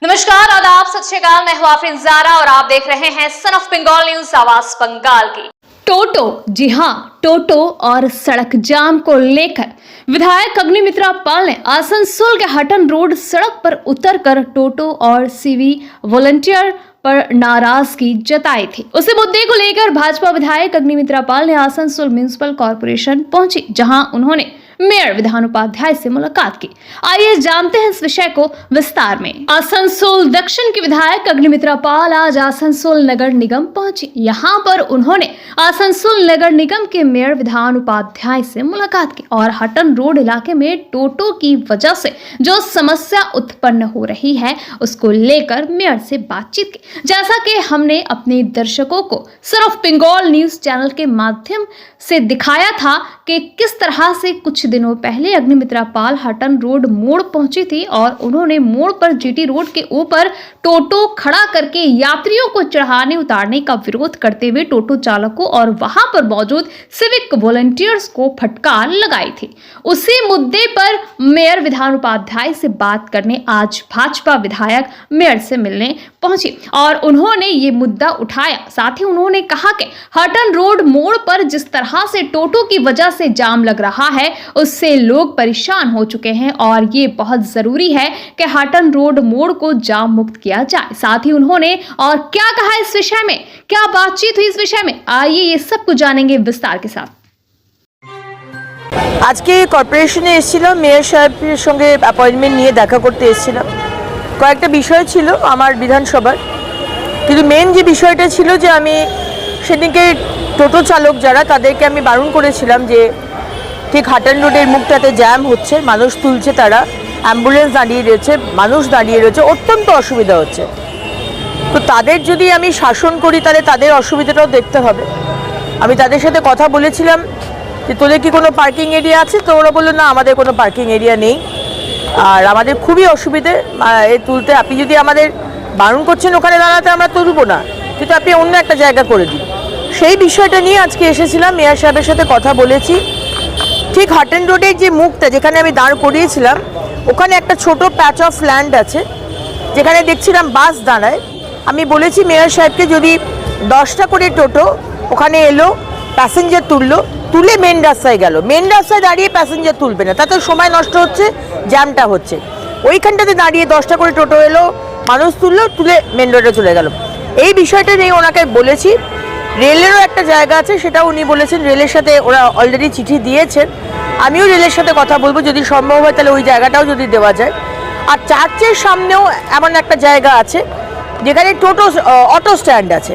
नमस्कार, आदाब, सत श्री अकाल। मैं हूं आफरीन ज़ारा और आप देख रहे हैं सन ऑफ बंगाल न्यूज, आवाज बंगाल की। टोटो, जी हां, टोटो और सड़क जाम को लेकर विधायक अग्निमित्रा पाल ने आसनसोल के हटन रोड सड़क पर उतरकर टोटो और सीवी वॉलंटियर पर नाराजगी जताई थी। उसी मुद्दे को लेकर भाजपा विधायक अग्निमित्रा पाल ने आसनसोल म्युनिसिपल कॉर्पोरेशन पहुंची, जहां उन्होंने मेयर विधान उपाध्याय से मुलाकात की। आइए जानते हैं इस विषय को विस्तार में। आसनसोल दक्षिण के विधायक अग्निमित्रा पाल आज आसनसोल नगर निगम पहुंची। यहां पर उन्होंने आसनसोल नगर निगम के मेयर विधान उपाध्याय से मुलाकात की और हटन रोड इलाके में टोटो की वजह से जो समस्या उत्पन्न हो रही है उसको लेकर मेयर से बातचीत की। जैसा कि हमने अपने दर्शकों को son of Bengal news channel के माध्यम से दिखाया था कि किस तरह से कुछ दिनों पहले अग्निमित्रा पाल हटन रोड मोड़ पहुंची थी और उन्होंने मोड़ पर जीटी रोड के ऊपर टोटो खड़ा करके यात्रियों को चढ़ाने उतारने का विरोध करते हुए टोटो चालकों और वहां पर मौजूद सिविक वॉलंटियर्स को फटकार लगाई थी। उसी मुद्दे पर मेयर विधान उपाध्याय से बात करने आज भाजपा विधायक मेयर से मिलने पहुंची और उन्होंने ये मुद्दा उठाया। साथ ही उन्होंने कहा कि हटन रोड मोड़ पर जिस तरह से टोटो की वजह से जाम लग रहा है उससे लोग परेशान हो चुके हैं और ये बहुत जरूरी है कि हटन रोड मोड़ को जाम मुक्त किया जाए। साथ ही उन्होंने और क्या कहा इस विषय में, क्या बातचीत हुई इस विषय में, आइए ये सब कुछ जानेंगे विस्तार के साथ। आज के কর্পোরেশনে এসেছিলাম, মেয়র সাহেবের সঙ্গে অ্যাপয়েন্টমেন্ট নিয়ে দেখা করতে এসেছিলাম। কয়েকটা বিষয় ছিল আমার বিধানসভার, কিন্তু মেন যে বিষয়টা ছিল যে আমি সেদিকে টোটো চালক যারা তাদেরকে আমি বারণ করেছিলাম যে ঠিক হাটন রোডের মুখটাতে জ্যাম হচ্ছে, মানুষ তুলছে, তারা অ্যাম্বুলেন্স দাঁড়িয়ে রয়েছে, মানুষ দাঁড়িয়ে রয়েছে, অত্যন্ত অসুবিধা হচ্ছে। তো তাদের যদি আমি শাসন করি তাহলে তাদের অসুবিধাটাও দেখতে হবে। আমি তাদের সাথে কথা বলেছিলাম যে তোদের কি কোনো পার্কিং এরিয়া আছে, তো ওরা বললো না আমাদের কোনো পার্কিং এরিয়া নেই আর আমাদের খুবই অসুবিধে এ তুলতে। আপনি যদি আমাদের বারণ করছেন ওখানে দাঁড়াতে আমরা তুলব না, কিন্তু আপনি অন্য একটা জায়গা করে দিন। সেই বিষয়টা নিয়ে আজকে এসেছিলাম, মেয়র সাহেবের সাথে কথা বলেছি। ঠিক হাটন রোডের যে মুখটা যেখানে আমি দাঁড় করিয়েছিলাম ওখানে একটা ছোট প্যাচ অফ ল্যান্ড আছে যেখানে দেখছিলাম বাস দাঁড়ায়। আমি বলেছি মেয়র সাহেবকে যদি 10টা করে টোটো ওখানে এলো, প্যাসেঞ্জার তুললো, তুলে মেন রাস্তায় গেল, মেন রাস্তায় দাঁড়িয়ে প্যাসেঞ্জার তুলবে না, তাতে সময় নষ্ট হচ্ছে, জ্যামটা হচ্ছে। ওইখানটাতে দাঁড়িয়ে 10টা করে টোটো এলো, মানুষ তুললো, তুলে মেন রোডে চলে গেল। এই বিষয়টা নিয়ে ওনাকে বলেছি। রেলেরও একটা জায়গা আছে, সেটাও উনি বলেছেন রেলের সাথে ওরা অলরেডি চিঠি দিয়েছেন। আমিও রেলের সাথে কথা বলবো, যদি সম্ভব হয় তাহলে ওই জায়গাটাও যদি দেওয়া যায়। আর চার্চের সামনেও এমন একটা জায়গা আছে যেখানে টোটো অটো স্ট্যান্ড আছে,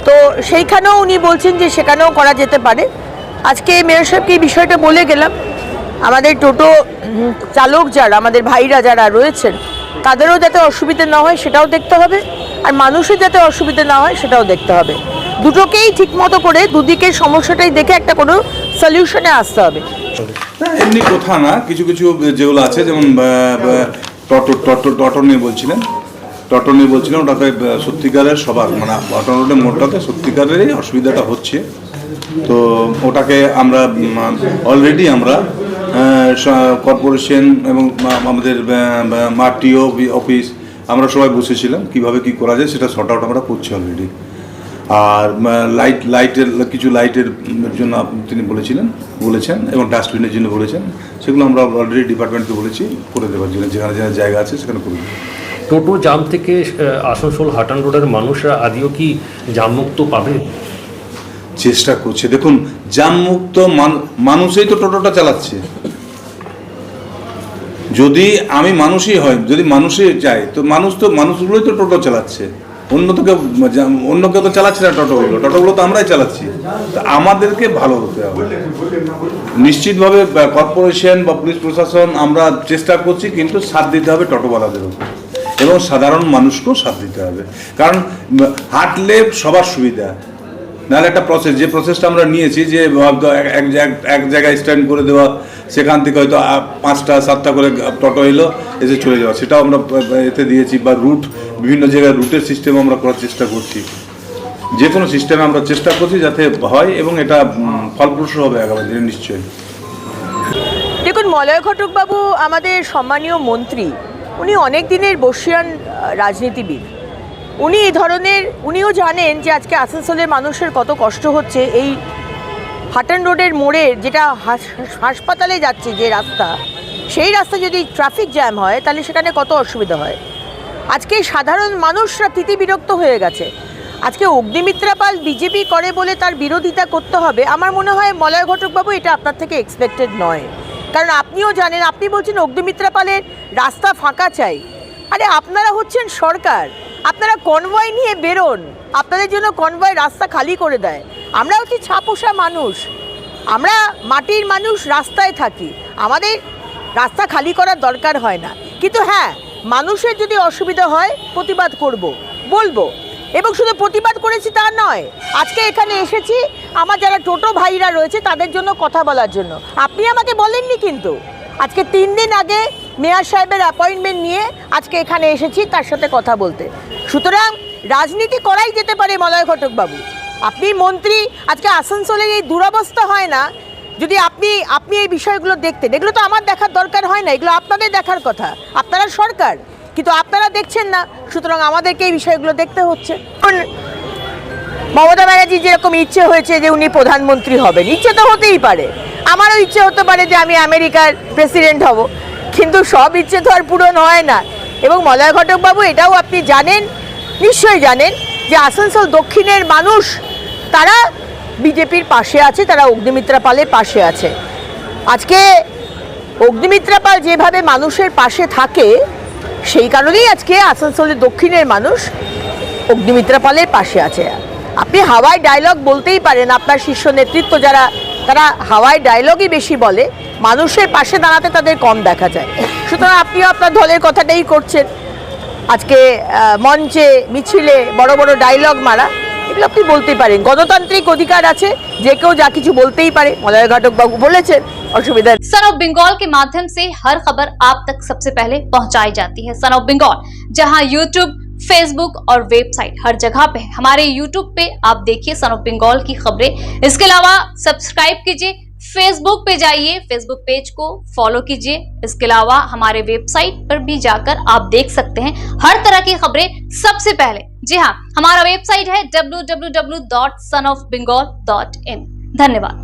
তো সেইখানেও উনি বলছেন যে সেখানেও করা যেতে পারে। আজকে মেয়র সাহেবকে এই বিষয়টা বলে গেলাম। আমাদের টোটো চালক যারা, আমাদের ভাইরা যারা রয়েছেন তাদেরও যাতে অসুবিধা না হয় সেটাও দেখতে হবে, আর মানুষের যাতে অসুবিধা না হয় সেটাও দেখতে হবে। দুটোকেই ঠিকমতো করে দুদিকের সমস্যাটাই দেখে একটা কোনো সলিউশনে আসতে হবে। এমনি কথা না, কিছু কিছু যেগুলো আছে, যেমন টটো নিয়ে বলছিলেন, ওটাতে সত্যিকারের সবার মানে অটো রোডের মোড়টাতে সত্যিকারেরই অসুবিধাটা হচ্ছে। তো ওটাকে আমরা অলরেডি আমরা কর্পোরেশন এবং আমাদের মাটিও অফিস আমরা সবাই বসেছিলাম কিভাবে কি করা যায় সেটা শর্ট আউট আমরা করছি অলরেডি। আর লাইটের কিছু লাইটের জন্য তিনি বলেছেন এবং ডাস্টবিনের জন্য বলেছেন, সেগুলো আমরা অলরেডি ডিপার্টমেন্টকে বলেছি করে দেওয়ার জন্য, যেখানে যেখানে জায়গা আছে সেখানে করে দেবো। টোটো জাম থেকে আসানসোল হাটন রোডের মানুষরা আদিও কি জামমুক্ত পাবে? চেষ্টা করছে। দেখুন, জামমুক্ত মানুষই তো টোটোটা চালাচ্ছে। যদি আমি মানুষই হয়, যদি মানুষই চাই, তো মানুষগুলোই তো টোটো চালাচ্ছে, অন্য কেউ তো চালাচ্ছে না। টোটোগুলো তো আমরাই চালাচ্ছি। তা আমাদেরকে ভালো হতে হবে নিশ্চিতভাবে। কর্পোরেশন বা পুলিশ প্রশাসন আমরা চেষ্টা করছি, কিন্তু সাথ দিতে হবে টোটোওয়ালাদের উপর এবং সাধারণ মানুষকেও সাথ দিতে হবে। কারণ হাঁটলে সবার সুবিধা, নাহলে একটা প্রসেস, যে প্রসেসটা আমরা নিয়েছি যে এক জায়গায় স্ট্যান্ড করে দেওয়া, সেখান থেকে হয়তো 5টা 7টা করে টোটো এলো, এসে চলে যাওয়া, সেটাও আমরা এতে দিয়েছি। বা রুট, বিভিন্ন জায়গায় রুটের সিস্টেম আমরা করার চেষ্টা করছি। যে কোনো সিস্টেমে আমরা চেষ্টা করছি যাতে হয় এবং এটা ফলপ্রসূ হবে আগামী দিনে নিশ্চয়ই। দেখুন, মলয় ঘটক বাবু আমাদের সম্মানীয় মন্ত্রী, উনি অনেক দিনের বর্ষিয়ান রাজনীতিবিদ। উনি এই ধরনের, উনিও জানেন যে আজকে আসানসোলের মানুষের কত কষ্ট হচ্ছে। এই হাটন রোডের মোড়ের যেটা হাসপাতালে যাচ্ছে যে রাস্তা, সেই রাস্তা যদি ট্রাফিক জ্যাম হয় তাহলে সেখানে কত অসুবিধা হয়। আজকে সাধারণ মানুষরা তিতিবিরক্ত হয়ে গেছে। আজকে অগ্নিমিত্রা পাল বিজেপি করে বলে তার বিরোধিতা করতে হবে, আমার মনে হয় মলয় ঘটকবাবু এটা আপনার থেকে এক্সপেক্টেড নয়। কারণ আপনিও জানেন, আপনি বলছেন অগ্নিমিত্রা পালের রাস্তা ফাঁকা চাই। আরে আপনারা হচ্ছেন সরকার, আপনারা কনভয় নিয়ে বেরোন, আপনাদের জন্য কনভয় রাস্তা খালি করে দেয়। আমরা হচ্ছি ছাপোষা মানুষ, আমরা মাটির মানুষ, রাস্তায় থাকি, আমাদের রাস্তা খালি করার দরকার হয় না। কিন্তু হ্যাঁ, মানুষের যদি অসুবিধা হয় প্রতিবাদ করব, বলবো। এবং শুধু প্রতিবাদ করেছি তা নয়, আজকে এখানে এসেছি আমার যারা টোটো ভাইরা রয়েছে তাদের জন্য কথা বলার জন্য। আপনি আমাকে বলেননি, কিন্তু আজকে 3 দিন আগে মেয়র সাহেবের অ্যাপয়েন্টমেন্ট নিয়ে আজকে এখানে এসেছি তার সাথে কথা বলতে। সুতরাং রাজনীতি করাই যেতে পারে মলয় ঘটকবাবু। আপনি মন্ত্রী, আজকে আসানসোলের এই দুরবস্থা হয় না যদি আপনি এই বিষয়গুলো দেখতেন। এগুলো তো আমার দেখার দরকার হয় না, এগুলো আপনাদের দেখার কথা, আপনারা সরকার, কিন্তু আপনারা দেখছেন না। সুতরাং আমাদেরকে এই বিষয়গুলো দেখতে হচ্ছে। মমতা ব্যানার্জি যেরকম ইচ্ছে হয়েছে যে উনি প্রধানমন্ত্রী হবেন, ইচ্ছে তো হতেই পারে, আমারও ইচ্ছে হতে পারে যে আমি আমেরিকার প্রেসিডেন্ট হব, কিন্তু সব ইচ্ছে তো আর পূরণ হয় না। এবং মলয় ঘটকবাবু এটাও আপনি জানেন, নিশ্চয়ই জানেন, যে আসানসোল দক্ষিণের মানুষ তারা বিজেপির পাশে আছে, তারা অগ্নিমিত্রা পালের পাশে আছে। আজকে অগ্নিমিত্রা পাল যেভাবে মানুষের পাশে থাকে, সেই কারণেই আজকে আসানসোলের দক্ষিণের মানুষ অগ্নিমিত্রা পালের পাশে আছে। আপনি হাওয়ায় ডায়লগ বলতেই পারেন, আপনার শীর্ষ নেতৃত্ব যারা, তারা হাওয়ায় ডায়লগই বেশি বলে, মানুষের পাশে দাঁড়াতে তাদের কম দেখা যায়। সুতরাং আপনিও আপনার দলের কথাটাই করছেন, আজকে মঞ্চে মিছিলে বড় বড় ডায়লগ মারা, এগুলো আপনি বলতেই পারেন, গণতান্ত্রিক অধিকার আছে, যে কেউ যা কিছু বলতেই পারে। মলয় ঘটকবাবু বলেছেন, অসুবিধা। सन ऑफ बंगाल के माध्यम से हर खबर आप तक सबसे पहले पहुंचाई जाती है। सन ऑफ बंगाल जहां यूट्यूब, फेसबुक और वेबसाइट हर जगह पे है। हमारे यूट्यूब पे आप देखिए सन ऑफ बंगाल की खबरें। इसके अलावा सब्सक्राइब कीजिए, फेसबुक पे जाइए, फेसबुक पेज को फॉलो कीजिए। इसके अलावा हमारे वेबसाइट पर भी जाकर आप देख सकते हैं हर तरह की खबरें सबसे पहले। जी हाँ, हमारा वेबसाइट है www.sonofbengal.in। धन्यवाद।